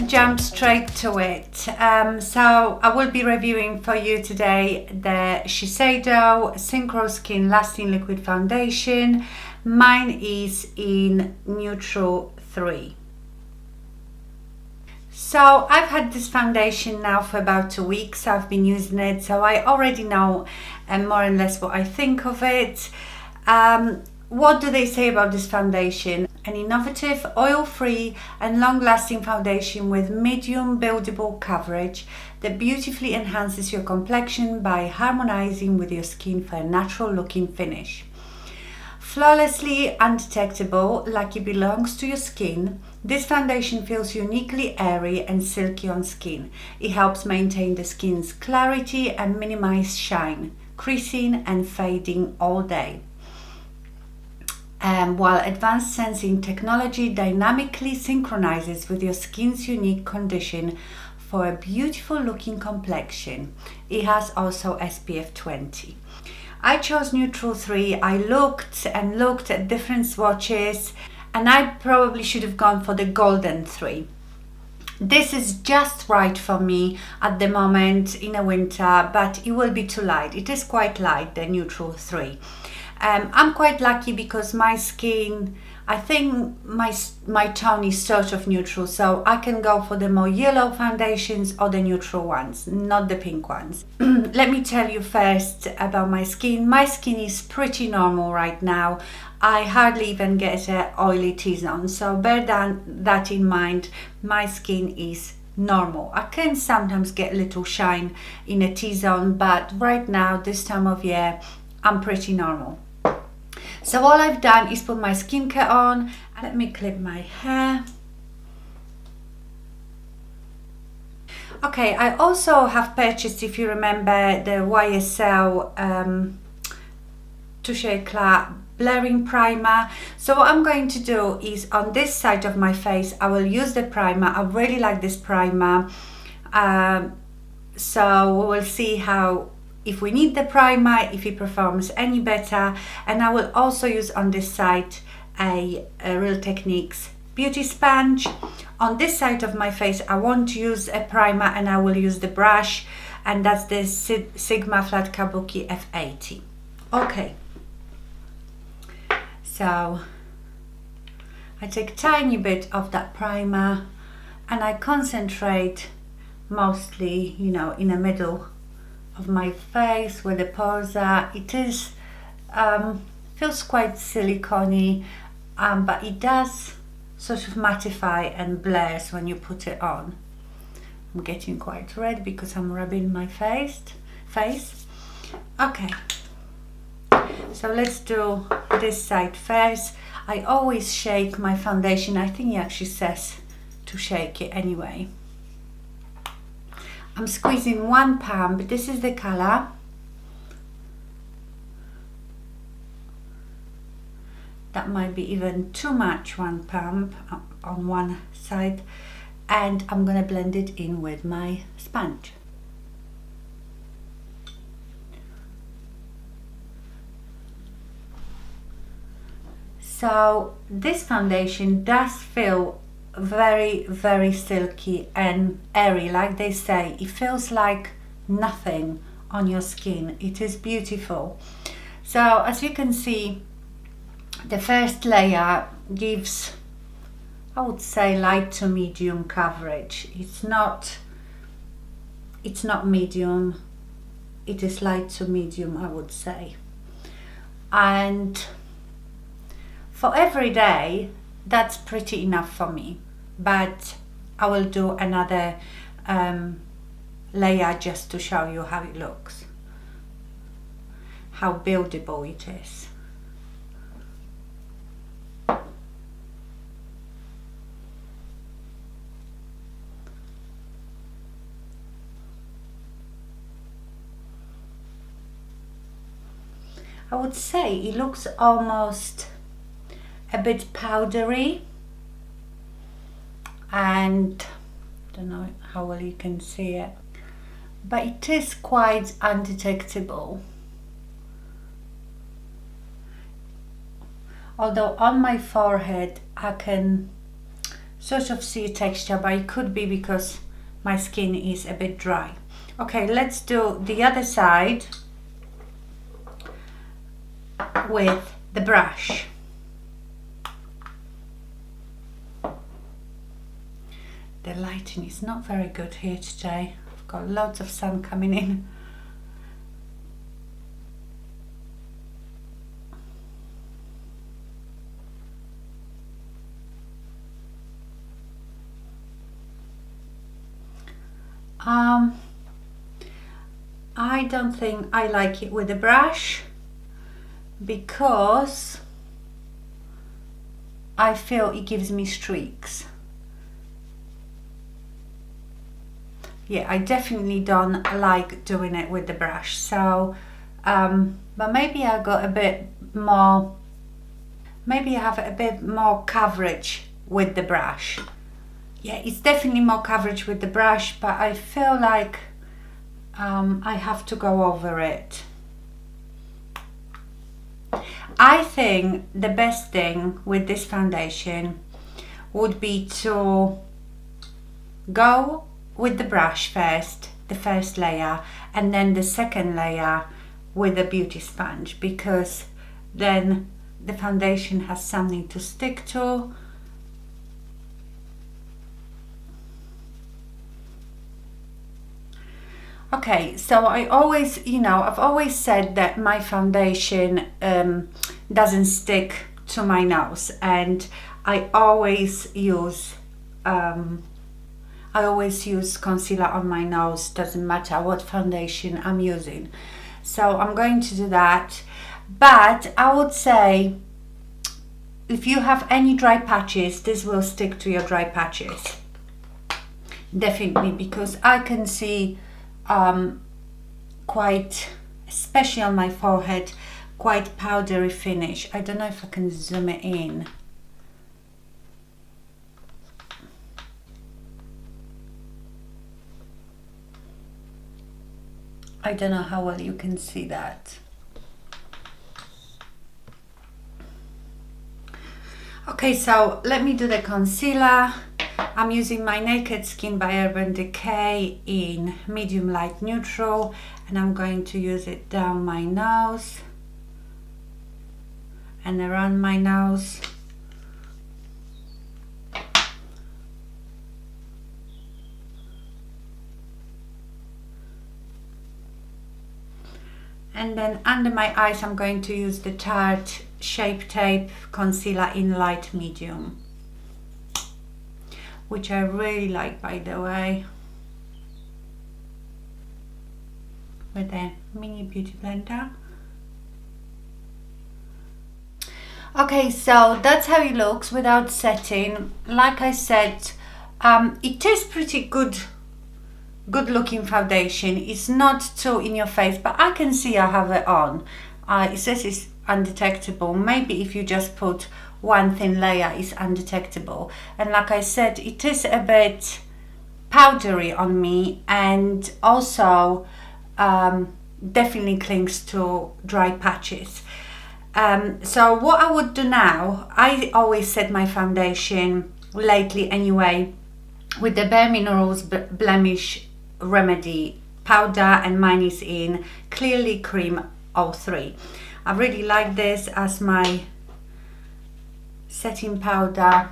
jump straight to it. So I will be reviewing for you today the Shiseido Synchro Skin Lasting Liquid Foundation. Mine is in Neutral 3. So I've had this foundation now for about 2 weeks. I've been using it, so I already know more or less what I think of it. What do they say about this foundation? An innovative, oil-free and long-lasting foundation with medium buildable coverage that beautifully enhances your complexion by harmonizing with your skin for a natural-looking finish. Flawlessly undetectable, like it belongs to your skin, this foundation feels uniquely airy and silky on skin. It helps maintain the skin's clarity and minimize shine, creasing and fading all day. While advanced sensing technology dynamically synchronizes with your skin's unique condition for a beautiful looking complexion. It has also SPF 20. I chose Neutral 3. I looked at different swatches, and I probably should have gone for the Golden 3. This is just right for me at the moment in the winter, but it will be too light. It is quite light, the Neutral 3. I'm quite lucky because my skin, I think my tone is sort of neutral, so I can go for the more yellow foundations or the neutral ones, not the pink ones. Let me tell you first about my skin. My skin is pretty normal right now. I hardly even get an oily T-zone, so bear that in mind. My skin is normal. I can sometimes get a little shine in a T-zone, but right now, this time of year, I'm pretty normal. So all I've done is put my skincare on. Let me clip my hair. Okay, I also have purchased, if you remember, the YSL Touche Eclat Blurring Primer. So what I'm going to do is on this side of my face, I will use the primer. I really like this primer. So we will see if we need the primer, if it performs any better. And I will also use on this side a Real Techniques beauty sponge. On this side of my face, I won't use a primer and I will use the brush, and that's the Sigma Flat Kabuki F80. Okay, so I take a tiny bit of that primer and I concentrate mostly, in the middle of my face where the pores are. It is feels quite silicone-y, but it does sort of mattify and blurs when you put it on. I'm getting quite red because I'm rubbing my face. Okay, so let's do this side first. I always shake my foundation. I think it actually says to shake it anyway. I'm squeezing 1 pump. This is the color. That might be even too much, 1 pump on one side. And I'm going to blend it in with my sponge. So this foundation does feel very, very silky and airy, like they say. It feels like nothing on your skin. It is beautiful. So as you can see, the first layer gives, I would say, light to medium coverage. It's not medium, it is light to medium, I would say. And for every day, that's pretty enough for me, but I will do another layer just to show you how it looks, how buildable it is. I would say it looks almost a bit powdery, and I don't know how well you can see it, but it is quite undetectable. Although on my forehead I can sort of see a texture, but it could be because my skin is a bit dry. Okay, let's do the other side with the brush. The lighting is not very good here today. I've got lots of sun coming in. I don't think I like it with the brush because I feel it gives me streaks. Yeah, I definitely don't like doing it with the brush. So, but maybe I got a bit more, maybe I have a bit more coverage with the brush. Yeah, it's definitely more coverage with the brush, but I feel like I have to go over it. I think the best thing with this foundation would be to go with the brush first, the first layer, and then the second layer with a beauty sponge, because then the foundation has something to stick to. Okay, so I always, I've always said that my foundation doesn't stick to my nose, and I always use concealer on my nose, doesn't matter what foundation I'm using. So I'm going to do that, but I would say if you have any dry patches, this will stick to your dry patches. Definitely, because I can see quite, especially on my forehead, quite powdery finish. I don't know if I can zoom it in. I don't know how well you can see that. Okay, so let me do the concealer. I'm using my Naked Skin by Urban Decay in medium light neutral, and I'm going to use it down my nose and around my nose. And then under my eyes, I'm going to use the Tarte Shape Tape Concealer in light medium, which I really like, by the way, with a mini beauty blender. Okay, so that's how it looks without setting. Like I said, it is pretty good looking foundation. It's not too in your face, but I can see I have it on. It says it's undetectable. Maybe if you just put one thin layer, it's undetectable. And like I said, it is a bit powdery on me, and also definitely clings to dry patches. So what I would do now, I always set my foundation lately anyway with the Bare Minerals Blemish Remedy powder, and mine is in Clearly Cream 03. I really like this as my setting powder.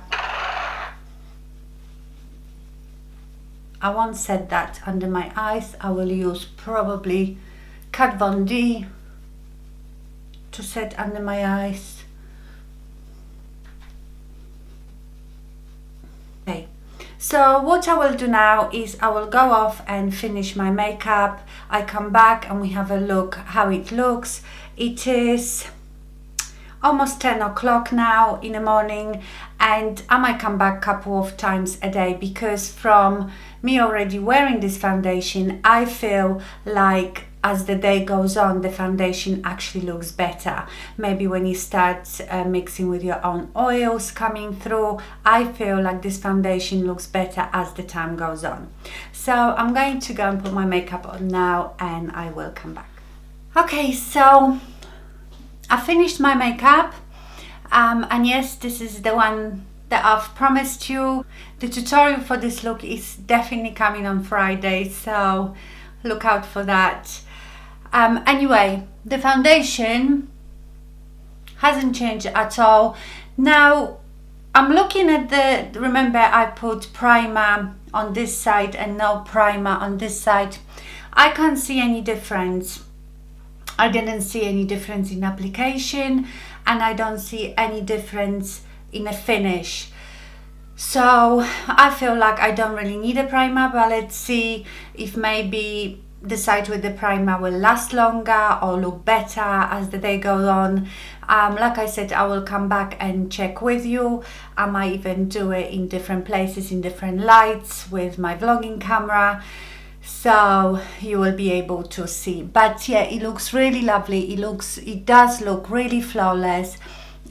I won't set that under my eyes. I will use probably Kat Von D to set under my eyes. Okay, so what I will do now is I will go off and finish my makeup. I come back and we have a look how it looks. It is almost 10 o'clock now in the morning, and I might come back a couple of times a day, because from me already wearing this foundation, I feel like as the day goes on, the foundation actually looks better. Maybe when you start mixing with your own oils coming through, I feel like this foundation looks better as the time goes on. So I'm going to go and put my makeup on now, and I will come back. Okay, so I finished my makeup, and yes, this is the one that I've promised you. The tutorial for this look is definitely coming on Friday, so look out for that. Anyway, the foundation hasn't changed at all. Now I'm looking at the, remember I put primer on this side and no primer on this side. I can't see any difference. I didn't see any difference in application, and I don't see any difference in a finish. So I feel like I don't really need a primer, but let's see if maybe the side with the primer will last longer or look better as the day goes on. Like I said, I will come back and check with you. I might even do it in different places, in different lights with my vlogging camera, so you will be able to see. But yeah, it looks really lovely. It does look really flawless.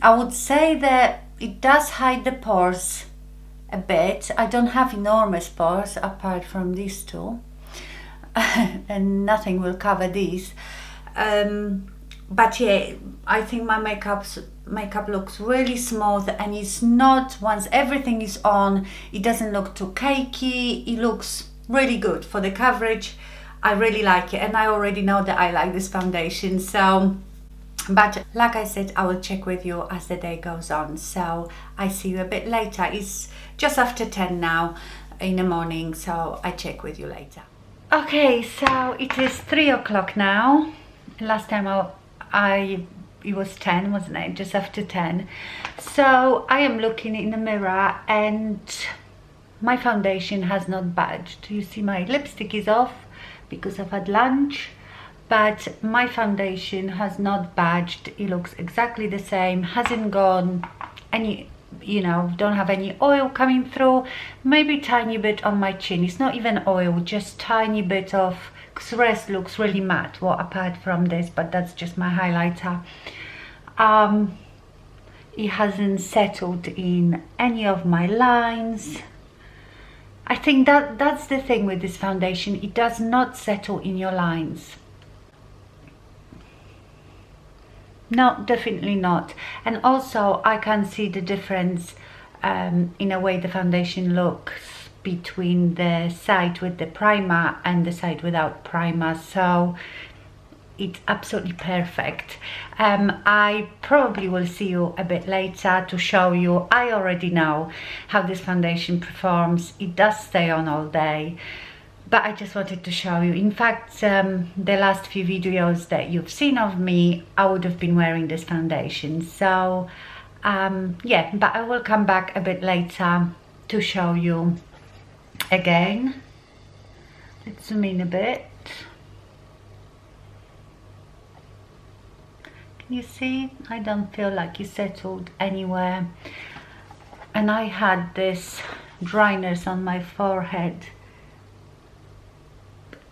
I would say that it does hide the pores a bit. I don't have enormous pores apart from these two. And nothing will cover these, but yeah, I think my makeup looks really smooth, and it's not, once everything is on, it doesn't look too cakey. It looks really good for the coverage. I really like it, and I already know that I like this foundation. So, but like I said, I will check with you as the day goes on, so I see you a bit later. It's just after 10 now in the morning, so I check with you later. Okay, so it is 3 o'clock now. Last time it was 10, wasn't it? Just after 10. So I am looking in the mirror and my foundation has not budged. You see my lipstick is off because I've had lunch, but my foundation has not budged. It looks exactly the same, hasn't gone any, you know, don't have any oil coming through. Maybe tiny bit on my chin. It's not even oil, just tiny bit of, because the rest looks really matte, well, apart from this, but that's just my highlighter. It hasn't settled in any of my lines. I think that's the thing with this foundation. It does not settle in your lines. No, definitely not. And also I can see the difference in a way the foundation looks between the side with the primer and the side without primer. So it's absolutely perfect. I probably will see you a bit later to show you. I already know how this foundation performs. It does stay on all day. But I just wanted to show you. In fact, the last few videos that you've seen of me, I would have been wearing this foundation. So yeah, but I will come back a bit later to show you again. Let's zoom in a bit. Can you see? I don't feel like it settled anywhere. And I had this dryness on my forehead.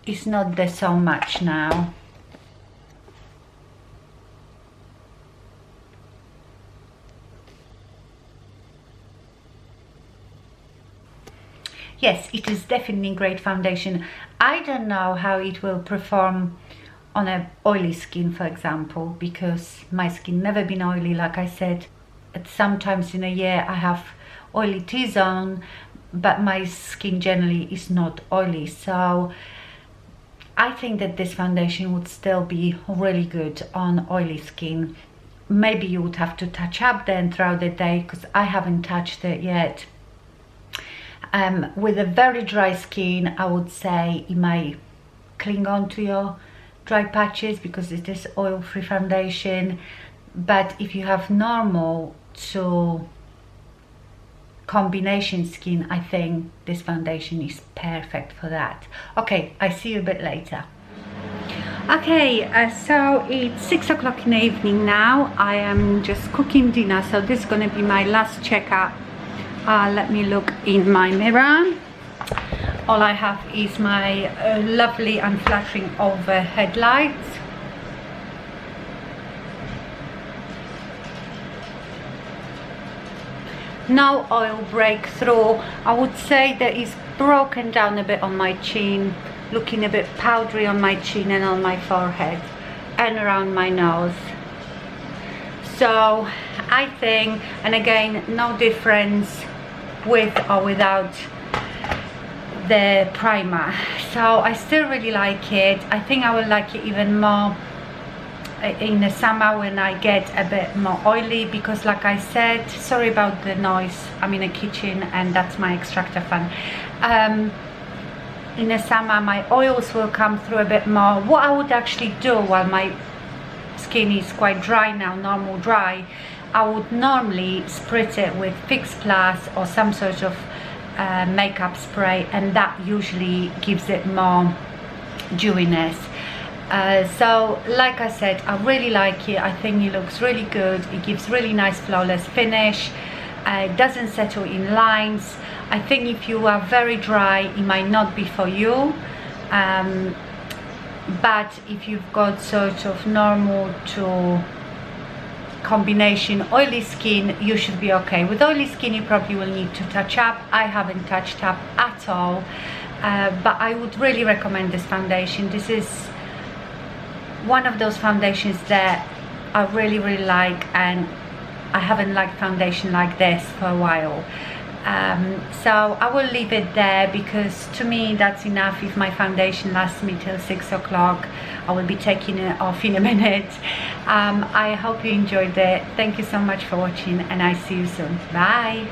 It's not there so much now. Yes, it is definitely great foundation. I don't know how it will perform on a oily skin, for example, because my skin never been oily. Like I said, sometimes in a year I have oily T-zone, but my skin generally is not oily. So I think that this foundation would still be really good on oily skin. Maybe you would have to touch up then throughout the day, because I haven't touched it yet. With a very dry skin, I would say it may cling on to your dry patches because it is oil-free foundation. But if you have normal to combination skin, I think this foundation is perfect for that. Okay, I see you a bit later. Okay, so it's 6 o'clock in the evening now. I am just cooking dinner, so this is going to be my last checkup. Let me look in my mirror. All I have is my lovely unflattering overhead lights. No oil breakthrough. I would say that it's broken down a bit on my chin, looking a bit powdery on my chin and on my forehead and around my nose. So I think, and again, no difference with or without the primer, so I still really like it. I think I will like it even more in the summer when I get a bit more oily, because like I said, sorry about the noise, I'm in a kitchen and that's my extractor fan. In the summer my oils will come through a bit more. What I would actually do while my skin is quite dry now, normal dry, I would normally spritz it with Fix Plus or some sort of makeup spray, and that usually gives it more dewiness. So like I said, I really like it. I think it looks really good. It gives really nice flawless finish. It doesn't settle in lines. I think if you are very dry, it might not be for you, but if you've got sort of normal to combination oily skin, you should be okay. With oily skin you probably will need to touch up. I haven't touched up at all, but I would really recommend this foundation. This is one of those foundations that I really like, and I haven't liked foundation like this for a while. So I will leave it there, because to me that's enough. If my foundation lasts me till 6 o'clock, I will be taking it off in a minute. I hope you enjoyed it. Thank you so much for watching, and I see you soon. Bye.